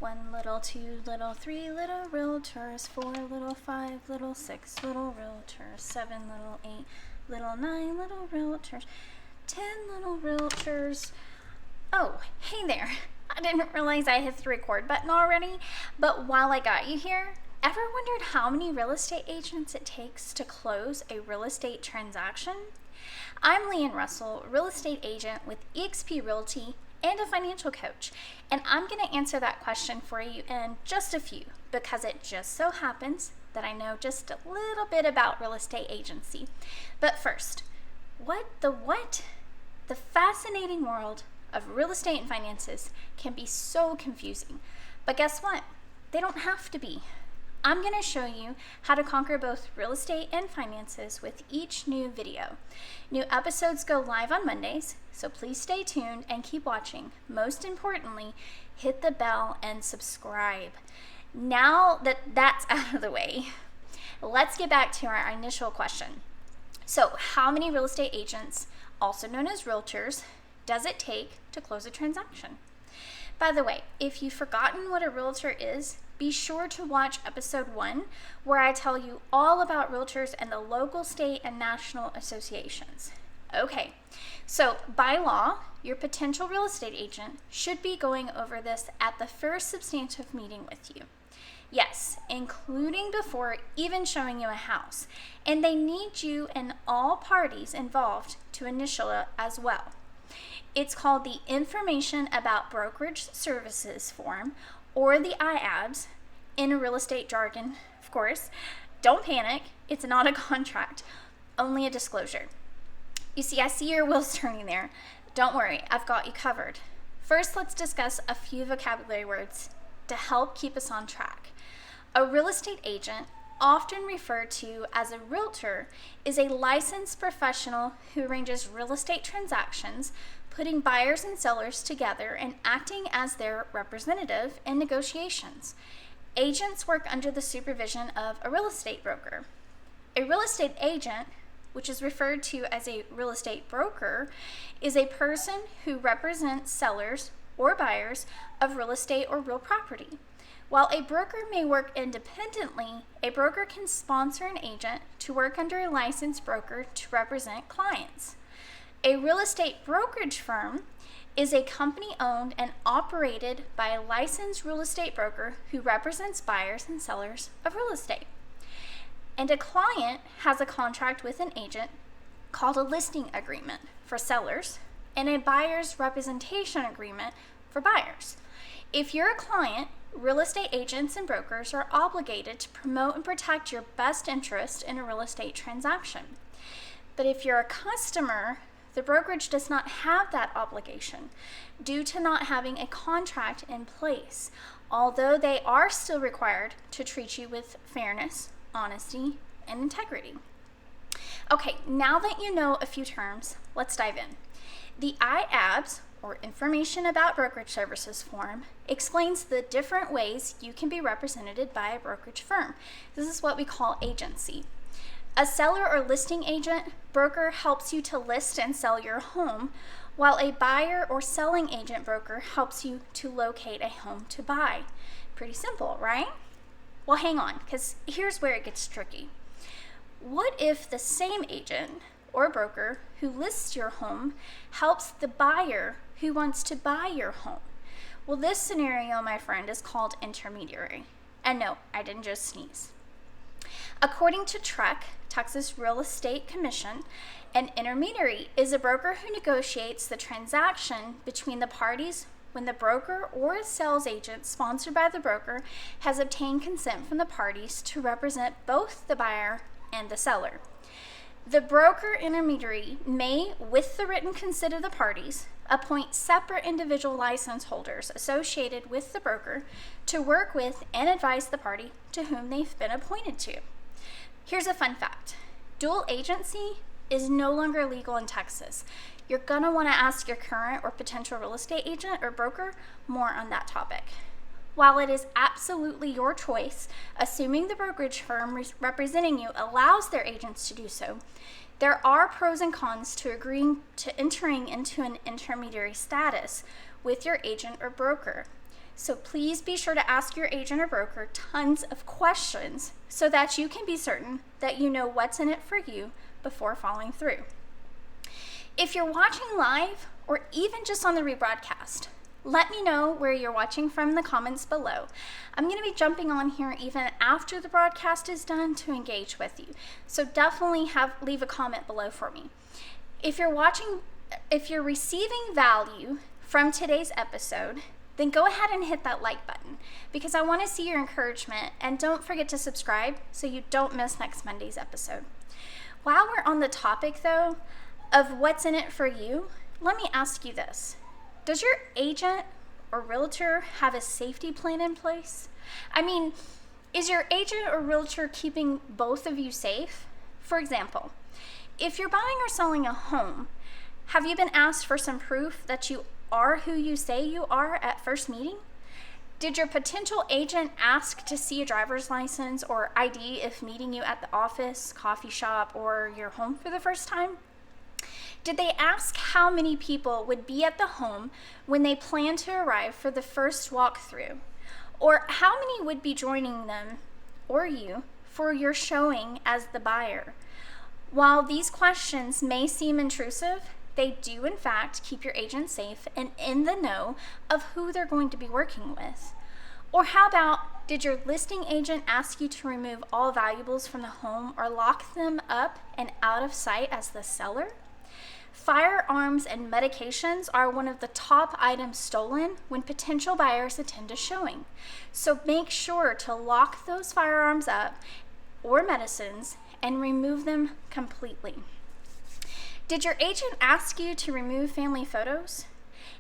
One little, two little, three little realtors, 4 little, 5 little, 6 little realtors, 7 little, 8 little, 9 little realtors, 10 little realtors. Oh, hey there. I didn't realize I hit the record button already, but while I got you here, ever wondered how many real estate agents it takes to close a real estate transaction? I'm Leann Russell, real estate agent with eXp Realty and a financial coach, and I'm going to answer that question for you in just a few because it just so happens that I know just a little bit about real estate agency. But first, what? The fascinating world of real estate and finances can be so confusing, but guess what? They don't have to be. I'm going to show you how to conquer both real estate and finances with each new video. New episodes go live on Mondays, so please stay tuned and keep watching. Most importantly, hit the bell and subscribe. Now that that's out of the way, let's get back to our initial question. So, how many real estate agents, also known as realtors, does it take to close a transaction? By the way, if you've forgotten what a realtor is, be sure to watch episode 1, where I tell you all about realtors and the local, state, and national associations. Okay, so by law, your potential real estate agent should be going over this at the first substantive meeting with you. Yes, including before even showing you a house. And they need you and all parties involved to initial it as well. It's called the Information About Brokerage Services form, or the IABS, in real estate jargon, of course. Don't panic, it's not a contract, only a disclosure. You see, I see your wheels turning there. Don't worry, I've got you covered. First, let's discuss a few vocabulary words to help keep us on track. A real estate agent, often referred to as a realtor, is a licensed professional who arranges real estate transactions, putting buyers and sellers together and acting as their representative in negotiations. Agents work under the supervision of a real estate broker. A real estate agent, which is referred to as a real estate broker, is a person who represents sellers or buyers of real estate or real property. While a broker may work independently, a broker can sponsor an agent to work under a licensed broker to represent clients. A real estate brokerage firm is a company owned and operated by a licensed real estate broker who represents buyers and sellers of real estate. And a client has a contract with an agent called a listing agreement for sellers and a buyer's representation agreement for buyers. If you're a client, real estate agents and brokers are obligated to promote and protect your best interest in a real estate transaction. But if you're a customer, the brokerage does not have that obligation due to not having a contract in place, although they are still required to treat you with fairness, honesty, and integrity. Okay, now that you know a few terms, let's dive in. The IABS, or Information About Brokerage Services form, explains the different ways you can be represented by a brokerage firm. This is what we call agency. A seller or listing agent broker helps you to list and sell your home, while a buyer or selling agent broker helps you to locate a home to buy. Pretty simple, right? Well, hang on, because here's where it gets tricky. What if the same agent or broker who lists your home helps the buyer who wants to buy your home? Well, this scenario, my friend, is called intermediary. And no, I didn't just sneeze. According to TREC, Texas Real Estate Commission, an intermediary is a broker who negotiates the transaction between the parties when the broker or a sales agent sponsored by the broker has obtained consent from the parties to represent both the buyer and the seller. The broker intermediary may, with the written consent of the parties, appoint separate individual license holders associated with the broker to work with and advise the party to whom they've been appointed to. Here's a fun fact. Dual agency is no longer legal in Texas. You're going to want to ask your current or potential real estate agent or broker more on that topic. While it is absolutely your choice, assuming the brokerage firm representing you allows their agents to do so, there are pros and cons to agreeing to entering into an intermediary status with your agent or broker. So please be sure to ask your agent or broker tons of questions so that you can be certain that you know what's in it for you before following through. If you're watching live or even just on the rebroadcast, let me know where you're watching from in the comments below. I'm going to be jumping on here even after the broadcast is done to engage with you. So definitely leave a comment below for me. If you're receiving value from today's episode, then go ahead and hit that like button because I want to see your encouragement, and don't forget to subscribe so you don't miss next Monday's episode. While we're on the topic though of what's in it for you, let me ask you this. Does your agent or realtor have a safety plan in place? I mean, is your agent or realtor keeping both of you safe? For example, if you're buying or selling a home, have you been asked for some proof that you are who you say you are at first meeting? Did your potential agent ask to see a driver's license or ID if meeting you at the office, coffee shop, or your home for the first time? Did they ask how many people would be at the home when they plan to arrive for the first walkthrough? Or how many would be joining them or you for your showing as the buyer? While these questions may seem intrusive, they do in fact keep your agent safe and in the know of who they're going to be working with. Or how about, did your listing agent ask you to remove all valuables from the home or lock them up and out of sight as the seller? Firearms and medications are one of the top items stolen when potential buyers attend a showing. So make sure to lock those firearms up or medicines and remove them completely. Did your agent ask you to remove family photos?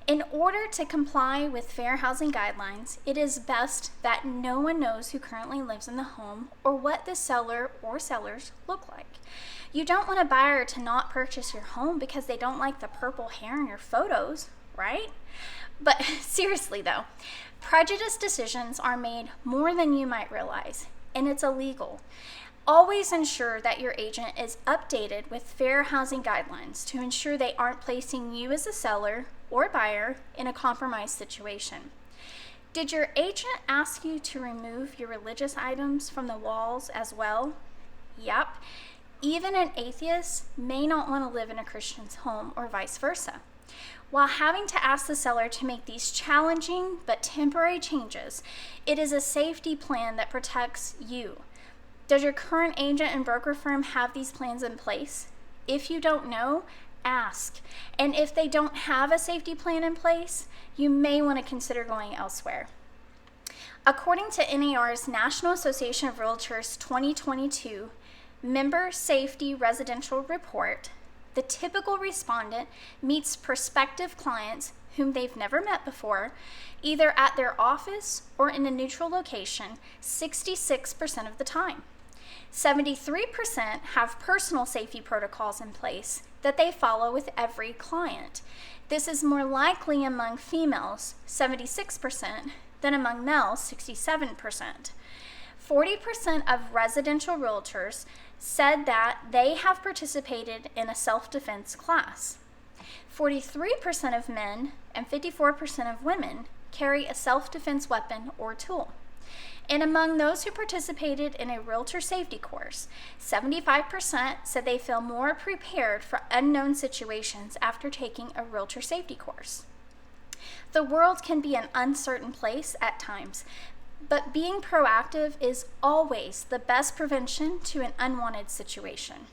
In order to comply with fair housing guidelines, it is best that no one knows who currently lives in the home or what the seller or sellers look like. You don't want a buyer to not purchase your home because they don't like the purple hair in your photos, right? But seriously though, prejudice decisions are made more than you might realize, and it's illegal. Always ensure that your agent is updated with fair housing guidelines to ensure they aren't placing you as a seller or buyer in a compromised situation. Did your agent ask you to remove your religious items from the walls as well? Yep. Even an atheist may not want to live in a Christian's home or vice versa. While having to ask the seller to make these challenging but temporary changes, it is a safety plan that protects you. Does your current agent and broker firm have these plans in place? If you don't know, ask. And if they don't have a safety plan in place, you may want to consider going elsewhere. According to NAR's National Association of Realtors 2022 Member Safety Residential Report, the typical respondent meets prospective clients whom they've never met before, either at their office or in a neutral location, 66% of the time. 73% have personal safety protocols in place that they follow with every client. This is more likely among females, 76%, than among males, 67%. 40% of residential realtors said that they have participated in a self-defense class. 43% of men and 54% of women carry a self-defense weapon or tool. And among those who participated in a realtor safety course, 75% said they feel more prepared for unknown situations after taking a realtor safety course. The world can be an uncertain place at times, but being proactive is always the best prevention to an unwanted situation.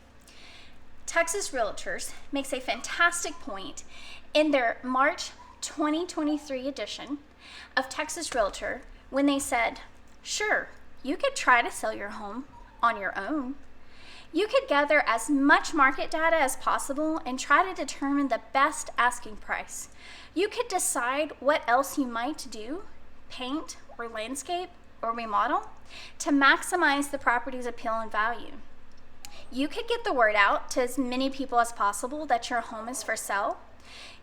Texas Realtors makes a fantastic point in their March 2023 edition of Texas Realtor when they said, sure, you could try to sell your home on your own. You could gather as much market data as possible and try to determine the best asking price. You could decide what else you might do, paint or landscape or remodel, to maximize the property's appeal and value. You could get the word out to as many people as possible that your home is for sale.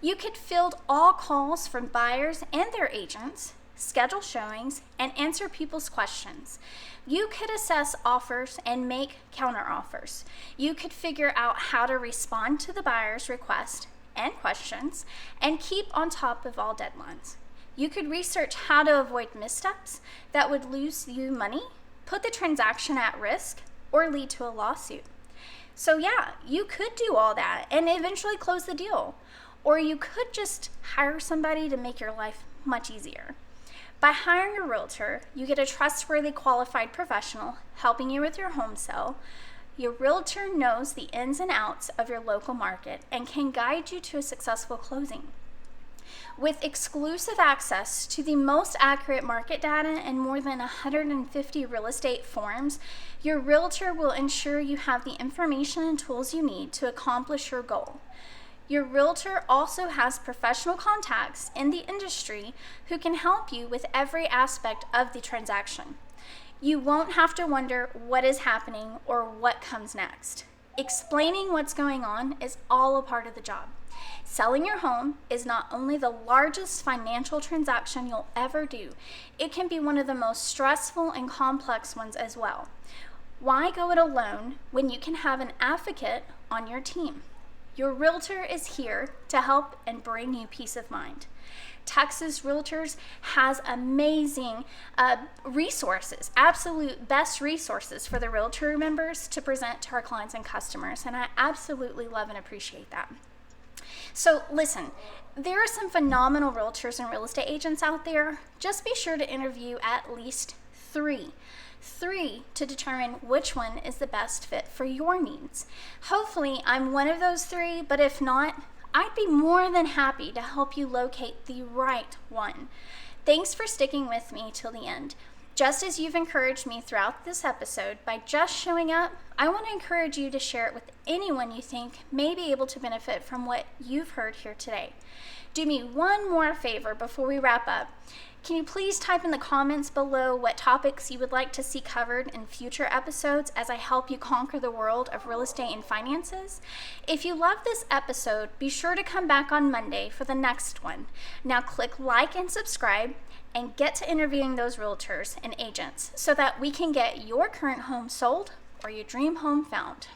You could field all calls from buyers and their agents, schedule showings, and answer people's questions. You could assess offers and make counteroffers. You could figure out how to respond to the buyer's request and questions and keep on top of all deadlines. You could research how to avoid missteps that would lose you money, put the transaction at risk, or lead to a lawsuit. So yeah, you could do all that and eventually close the deal. Or you could just hire somebody to make your life much easier. By hiring a realtor, you get a trustworthy, qualified professional helping you with your home sale. Your realtor knows the ins and outs of your local market and can guide you to a successful closing. With exclusive access to the most accurate market data and more than 150 real estate forms, your realtor will ensure you have the information and tools you need to accomplish your goal. Your realtor also has professional contacts in the industry who can help you with every aspect of the transaction. You won't have to wonder what is happening or what comes next. Explaining what's going on is all a part of the job. Selling your home is not only the largest financial transaction you'll ever do, it can be one of the most stressful and complex ones as well. Why go it alone when you can have an advocate on your team? Your realtor is here to help and bring you peace of mind. Texas Realtors has amazing resources, absolute best resources for the realtor members to present to our clients and customers, and I absolutely love and appreciate that. So listen, there are some phenomenal realtors and real estate agents out there. Just be sure to interview at least three to determine which one is the best fit for your needs. Hopefully I'm one of those three, but if not, I'd be more than happy to help you locate the right one. Thanks for sticking with me till the end. Just as you've encouraged me throughout this episode by just showing up, I want to encourage you to share it with anyone you think may be able to benefit from what you've heard here today. Do me one more favor before we wrap up. Can you please type in the comments below what topics you would like to see covered in future episodes as I help you conquer the world of real estate and finances? If you love this episode, be sure to come back on Monday for the next one. Now click like and subscribe and get to interviewing those realtors and agents so that we can get your current home sold or your dream home found.